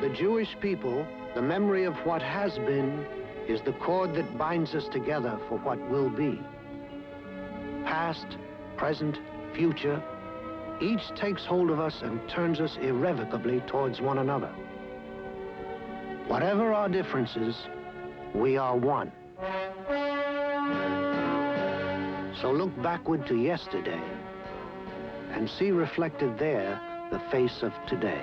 the Jewish people, the memory of what has been is the cord that binds us together for what will be. Past, present, future, each takes hold of us and turns us irrevocably towards one another. Whatever our differences, we are one. So look backward to yesterday and see reflected there the face of today.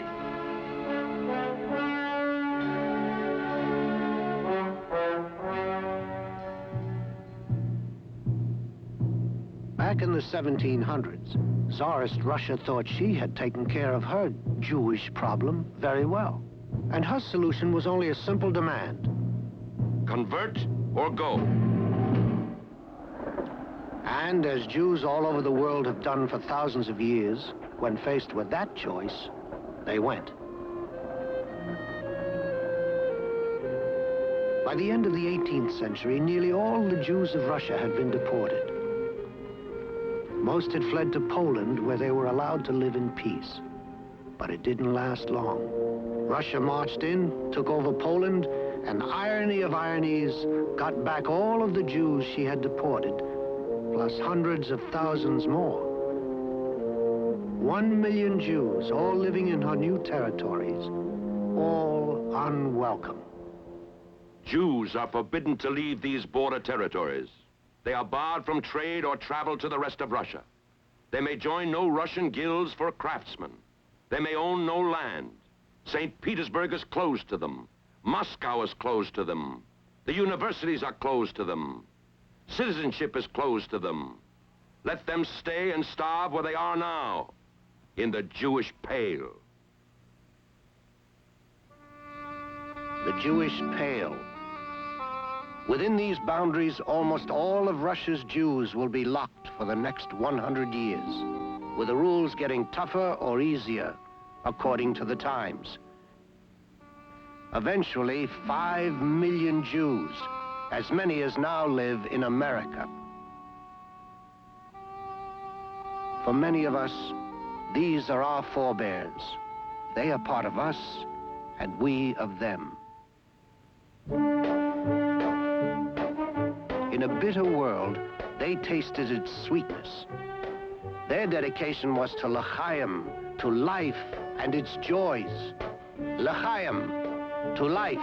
Back in the 1700s, Tsarist Russia thought she had taken care of her Jewish problem very well. And her solution was only a simple demand. Convert or go. And as Jews all over the world have done for thousands of years, when faced with that choice, they went. By the end of the 18th century, nearly all the Jews of Russia had been deported. Most had fled to Poland, where they were allowed to live in peace. But it didn't last long. Russia marched in, took over Poland, and irony of ironies, got back all of the Jews she had deported, plus hundreds of thousands more. 1 million Jews, all living in her new territories, all unwelcome. Jews are forbidden to leave these border territories. They are barred from trade or travel to the rest of Russia. They may join no Russian guilds for craftsmen. They may own no land. St. Petersburg is closed to them. Moscow is closed to them. The universities are closed to them. Citizenship is closed to them. Let them stay and starve where they are now, in the Jewish Pale. The Jewish Pale. Within these boundaries, almost all of Russia's Jews will be locked for the next 100 years, with the rules getting tougher or easier, according to the times. Eventually, 5 million Jews, as many as now live in America. For many of us, these are our forebears. They are part of us, and we of them. In a bitter world, they tasted its sweetness. Their dedication was to L'chaim, to life and its joys. L'chaim, to life.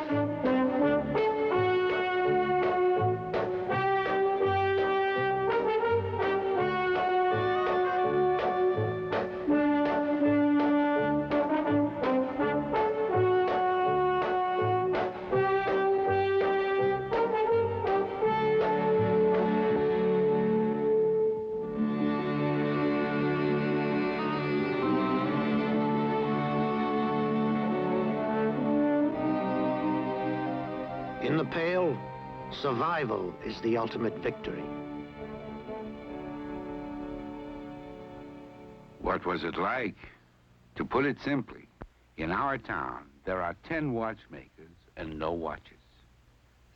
In the Pale, survival is the ultimate victory. What was it like? To put it simply, in our town, there are 10 watchmakers and no watches.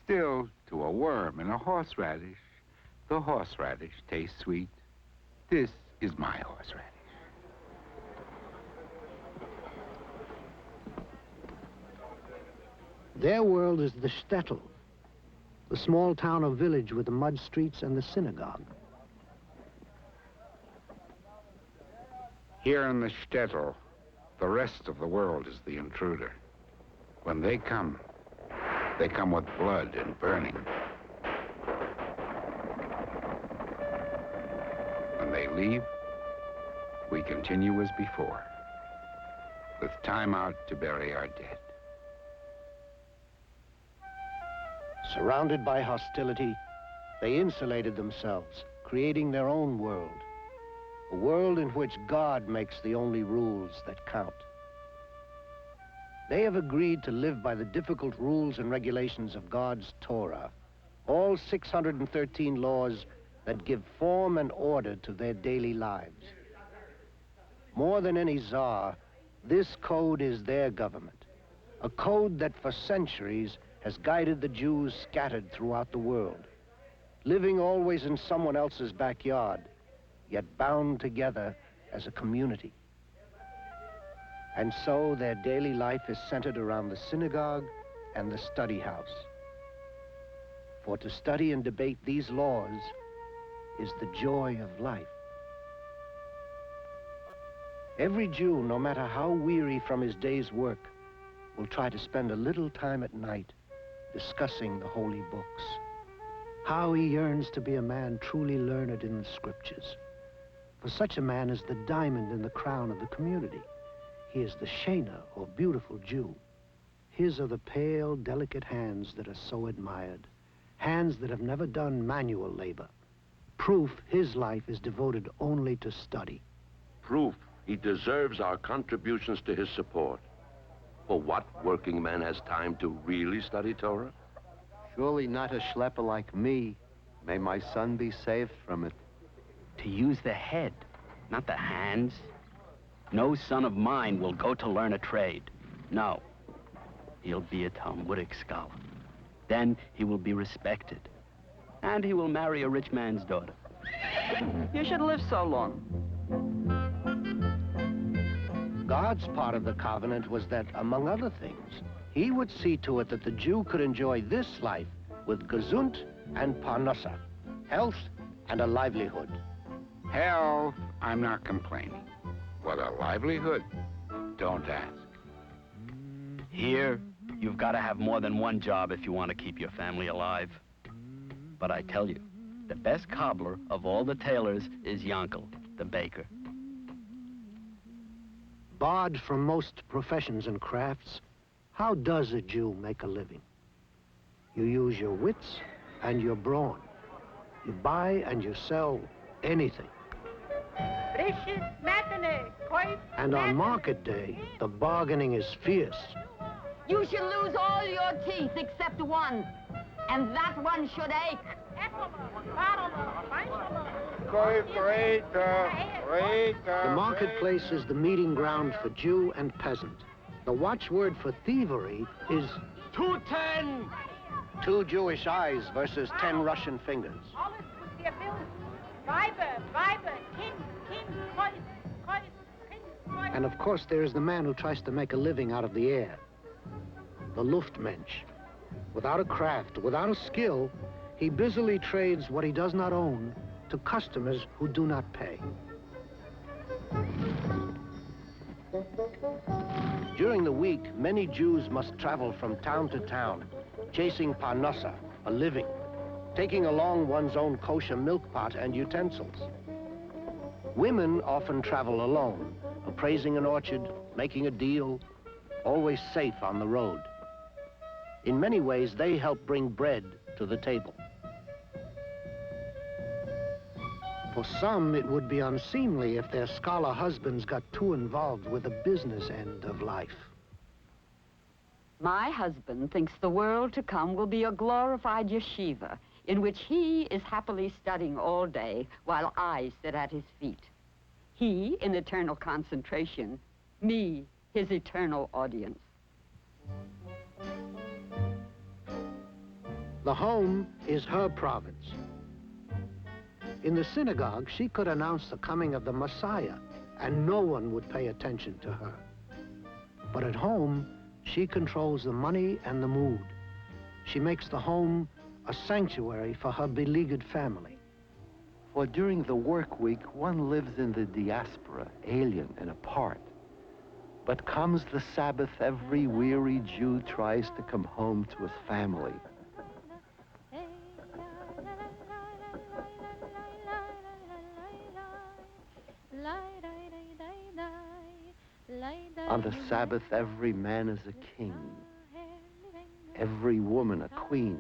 Still, to a worm in a horseradish, the horseradish tastes sweet. This is my horseradish. Their world is the shtetl, the small town or village with the mud streets and the synagogue. Here in the shtetl, the rest of the world is the intruder. When they come with blood and burning. When they leave, we continue as before, with time out to bury our dead. Surrounded by hostility, they insulated themselves, creating their own world. A world in which God makes the only rules that count. They have agreed to live by the difficult rules and regulations of God's Torah, all 613 laws that give form and order to their daily lives. More than any czar, this code is their government, a code that for centuries has guided the Jews scattered throughout the world, living always in someone else's backyard, yet bound together as a community. And so their daily life is centered around the synagogue and the study house. For to study and debate these laws is the joy of life. Every Jew, no matter how weary from his day's work, will try to spend a little time at night discussing the holy books. How he yearns to be a man truly learned in the scriptures. For such a man is the diamond in the crown of the community. He is the Shena, or beautiful Jew. His are the pale, delicate hands that are so admired. Hands that have never done manual labor. Proof his life is devoted only to study. Proof he deserves our contributions to his support. For what working man has time to really study Torah? Surely not a schlepper like me. May my son be saved from it. To use the head, not the hands. No son of mine will go to learn a trade. No. He'll be a Talmudic scholar. Then he will be respected. And he will marry a rich man's daughter. You should live so long. God's part of the covenant was that, among other things, he would see to it that the Jew could enjoy this life with gesund and parnassa, health and a livelihood. Hell, I'm not complaining. But a livelihood? Don't ask. Here, you've got to have more than one job if you want to keep your family alive. But I tell you, the best cobbler of all the tailors is Yankel, the baker. Barred from most professions and crafts, how does a Jew make a living? You use your wits and your brawn. You buy and you sell anything. And on market day, the bargaining is fierce. You should lose all your teeth except one, and that one should ache. The marketplace is the meeting ground for Jew and peasant. The watchword for thievery is 210! 2 Jewish eyes versus 10 Russian fingers. And of course, there is the man who tries to make a living out of the air. The Luftmensch. Without a craft, without a skill, he busily trades what he does not own to customers who do not pay. During the week, many Jews must travel from town to town, chasing parnassa, a living, taking along one's own kosher milk pot and utensils. Women often travel alone, appraising an orchard, making a deal, always safe on the road. In many ways, they help bring bread to the table. For some, it would be unseemly if their scholar husbands got too involved with the business end of life. My husband thinks the world to come will be a glorified yeshiva in which he is happily studying all day while I sit at his feet. He in eternal concentration, me, his eternal audience. The home is her province. In the synagogue, she could announce the coming of the Messiah, and no one would pay attention to her. But at home, she controls the money and the mood. She makes the home a sanctuary for her beleaguered family. For during the work week, one lives in the diaspora, alien and apart. But comes the Sabbath, every weary Jew tries to come home to his family. On the Sabbath, every man is a king, every woman a queen.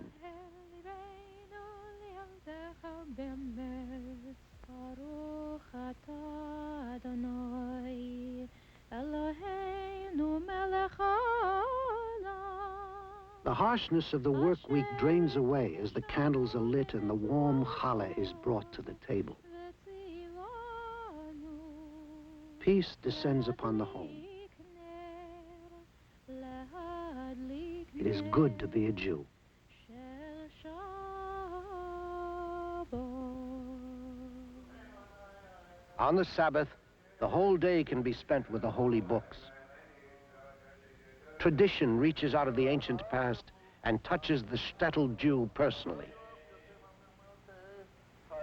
The harshness of the work week drains away as the candles are lit and the warm challah is brought to the table. Peace descends upon the home. It is good to be a Jew. On the Sabbath, the whole day can be spent with the holy books. Tradition reaches out of the ancient past and touches the shtetl Jew personally.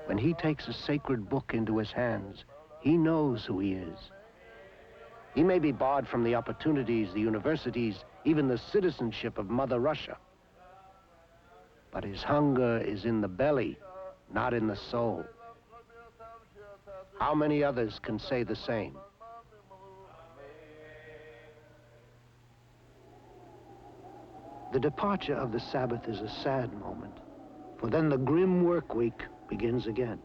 When he takes a sacred book into his hands, he knows who he is. He may be barred from the opportunities, the universities, even the citizenship of Mother Russia. But his hunger is in the belly, not in the soul. How many others can say the same? The departure of the Sabbath is a sad moment, for then the grim work week begins again.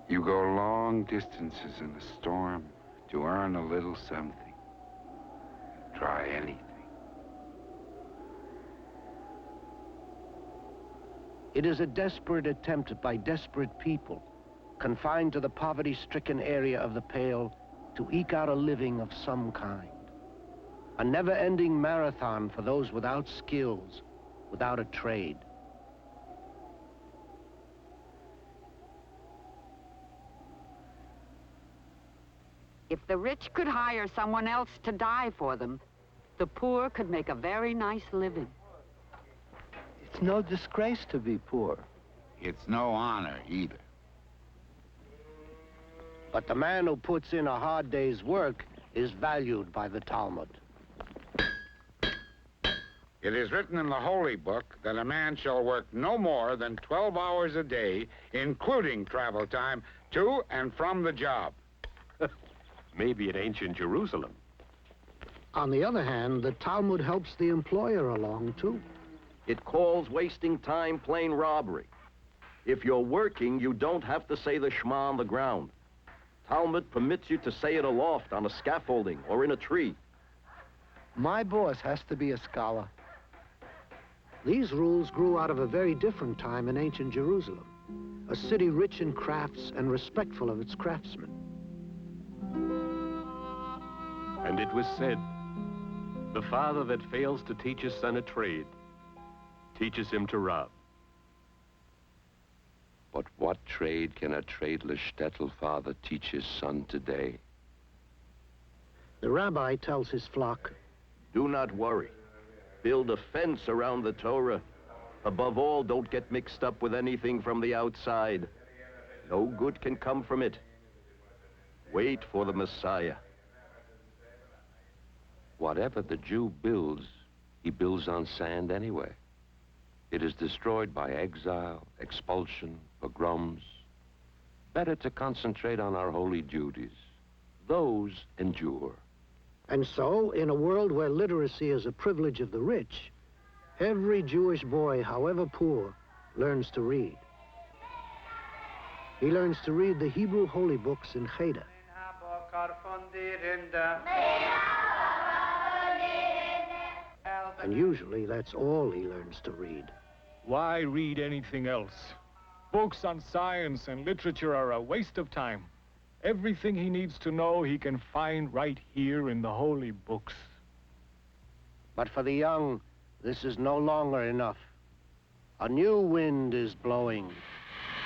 You go long distances in a storm to earn a little something. Try anything. It is a desperate attempt by desperate people, confined to the poverty-stricken area of the Pale, to eke out a living of some kind. A never-ending marathon for those without skills, without a trade. If the rich could hire someone else to die for them, the poor could make a very nice living. It's no disgrace to be poor. It's no honor either. But the man who puts in a hard day's work is valued by the Talmud. It is written in the Holy Book that a man shall work no more than 12 hours a day, including travel time, to and from the job. Maybe in ancient Jerusalem. On the other hand, the Talmud helps the employer along, too. It calls wasting time plain robbery. If you're working, you don't have to say the Shema on the ground. Talmud permits you to say it aloft on a scaffolding or in a tree. My boss has to be a scholar. These rules grew out of a very different time in ancient Jerusalem, a city rich in crafts and respectful of its craftsmen. And it was said, the father that fails to teach his son a trade teaches him to rob. But what trade can a tradeless shtetl father teach his son today? The rabbi tells his flock, Do not worry. Build a fence around the Torah. Above all, don't get mixed up with anything from the outside. No good can come from it. Wait for the Messiah. Whatever the Jew builds, he builds on sand anyway. It is destroyed by exile, expulsion, pogroms. Better to concentrate on our holy duties. Those endure. and so, in a world where literacy is a privilege of the rich, every Jewish boy, however poor, learns to read. He learns to read the Hebrew holy books in Cheder. And usually that's all he learns to read. Why read anything else? Books on science and literature are a waste of time. Everything he needs to know he can find right here in the holy books. But for the young, this is no longer enough. A new wind is blowing.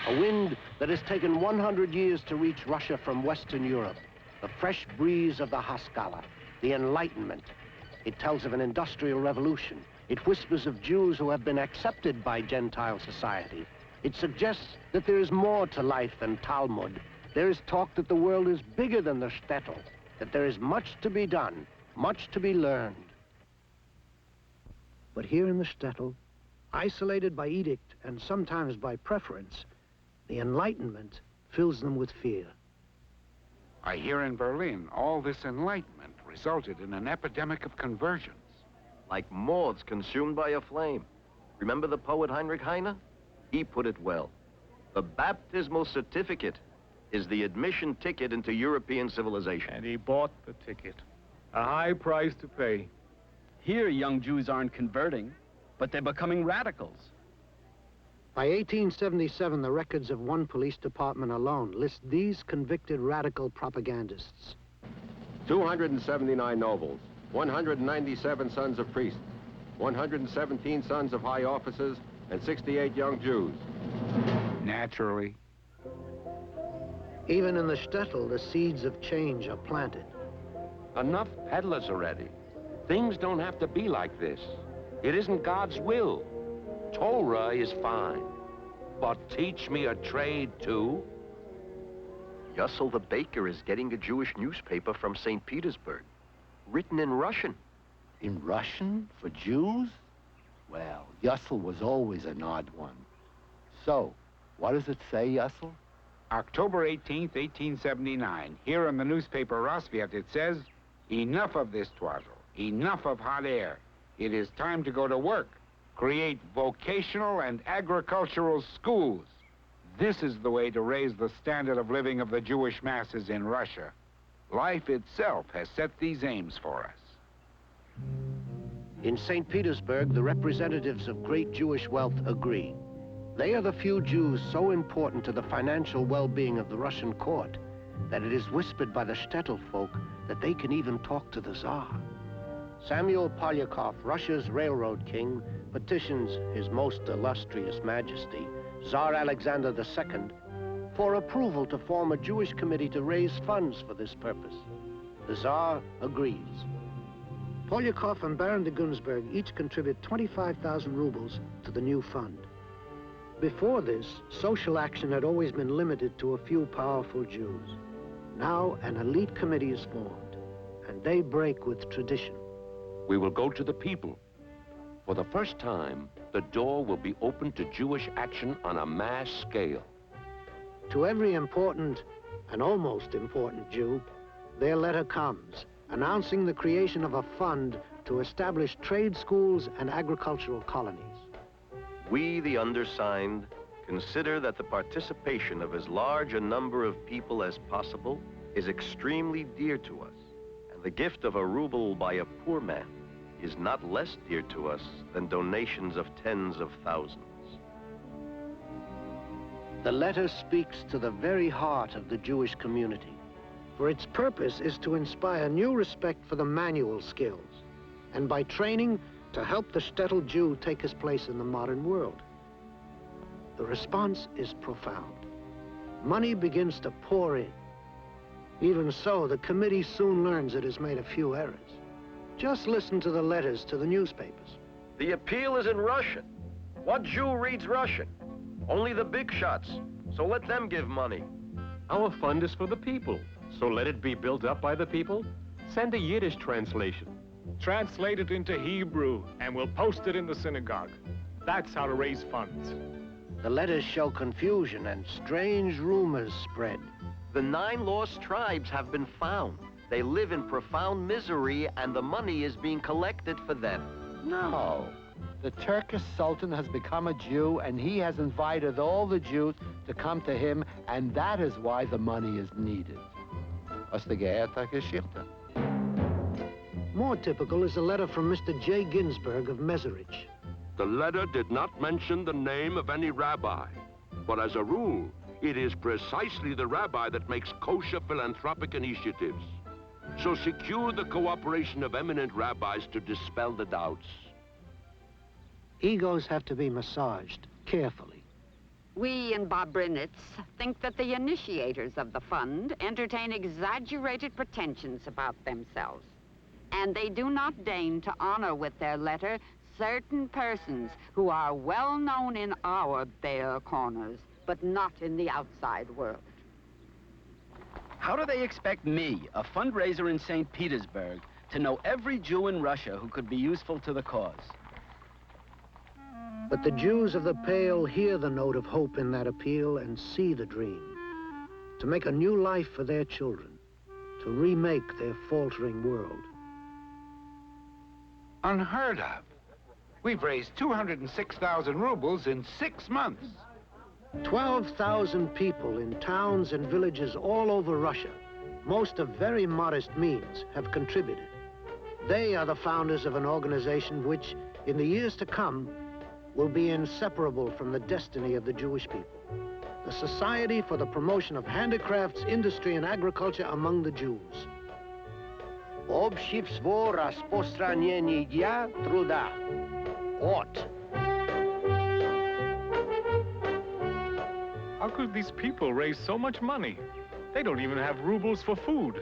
A wind that has taken 100 years to reach Russia from Western Europe. The fresh breeze of the Haskalah, the Enlightenment. It tells of an industrial revolution. It whispers of Jews who have been accepted by Gentile society. It suggests that there is more to life than Talmud. There is talk that the world is bigger than the shtetl, that there is much to be done, much to be learned. But here in the shtetl, isolated by edict and sometimes by preference, the Enlightenment fills them with fear. I hear in Berlin, all this enlightenment resulted in an epidemic of conversions. Like moths consumed by a flame. Remember the poet Heinrich Heine? He put it well. The baptismal certificate is the admission ticket into European civilization. And he bought the ticket. A high price to pay. Here, young Jews aren't converting, but they're becoming radicals. By 1877, the records of one police department alone list these convicted radical propagandists. 279 nobles, 197 sons of priests, 117 sons of high officers, and 68 young Jews. Naturally. Even in the shtetl, the seeds of change are planted. Enough peddlers already. Things don't have to be like this. It isn't God's will. Torah is fine. But teach me a trade, too. Yussel the baker is getting a Jewish newspaper from St. Petersburg, written in Russian. In Russian? For Jews? Well, Yussel was always an odd one. So, what does it say, Yussel? October 18th, 1879. Here in the newspaper Rosviet it says, enough of this twaddle, enough of hot air. It is time to go to work. Create vocational and agricultural schools. This is the way to raise the standard of living of the Jewish masses in Russia. Life itself has set these aims for us. In St. Petersburg, the representatives of great Jewish wealth agree. They are the few Jews so important to the financial well-being of the Russian court that it is whispered by the shtetl folk that they can even talk to the Tsar. Samuel Polyakov, Russia's railroad king, petitions His Most Illustrious Majesty, Tsar Alexander II, for approval to form a Jewish committee to raise funds for this purpose. The Tsar agrees. Polyakov and Baron de Gunsberg each contribute 25,000 rubles to the new fund. Before this, social action had always been limited to a few powerful Jews. Now an elite committee is formed, and they break with tradition. We will go to the people. For the first time, the door will be open to Jewish action on a mass scale. To every important and almost important Jew, their letter comes, announcing the creation of a fund to establish trade schools and agricultural colonies. We, the undersigned, consider that the participation of as large a number of people as possible is extremely dear to us, and the gift of a ruble by a poor man is not less dear to us than donations of tens of thousands. The letter speaks to the very heart of the Jewish community. For its purpose is to inspire new respect for the manual skills, and by training, to help the shtetl Jew take his place in the modern world. The response is profound. Money begins to pour in. Even so, the committee soon learns it has made a few errors. Just listen to the letters to the newspapers. The appeal is in Russian. What Jew reads Russian? Only the big shots, so let them give money. Our fund is for the people, so let it be built up by the people. Send a Yiddish translation. Translate it into Hebrew, and we'll post it in the synagogue. That's how to raise funds. The letters show confusion and strange rumors spread. The 9 lost tribes have been found. They live in profound misery, and the money is being collected for them. No. The Turkish Sultan has become a Jew, and he has invited all the Jews to come to him, and that is why the money is needed. Was the geehrte Geschichte. More typical is a letter from Mr. J. Ginsberg of Meserich. The letter did not mention the name of any rabbi, but as a rule, it is precisely the rabbi that makes kosher philanthropic initiatives. So secure the cooperation of eminent rabbis to dispel the doubts. Egos have to be massaged carefully. We in Bobrinitz think that the initiators of the fund entertain exaggerated pretensions about themselves, and they do not deign to honor with their letter certain persons who are well known in our bare corners, but not in the outside world. How do they expect me, a fundraiser in St. Petersburg, to know every Jew in Russia who could be useful to the cause? But the Jews of the Pale hear the note of hope in that appeal and see the dream. To make a new life for their children, to remake their faltering world. Unheard of. We've raised 206,000 rubles in 6 months. 12,000 people in towns and villages all over Russia, most of very modest means, have contributed. They are the founders of an organization which, in the years to come, will be inseparable from the destiny of the Jewish people. The Society for the Promotion of Handicrafts, Industry, and Agriculture among the Jews. Общество распространения труда. ORT. How could these people raise so much money? They don't even have rubles for food.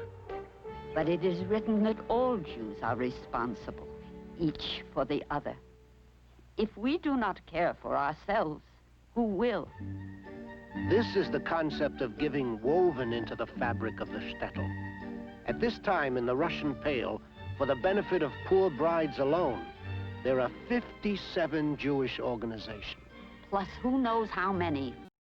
But it is written that all Jews are responsible, each for the other. If we do not care for ourselves, who will? This is the concept of giving woven into the fabric of the shtetl. At this time in the Russian Pale, for the benefit of poor brides alone, there are 57 Jewish organizations. Plus who knows how many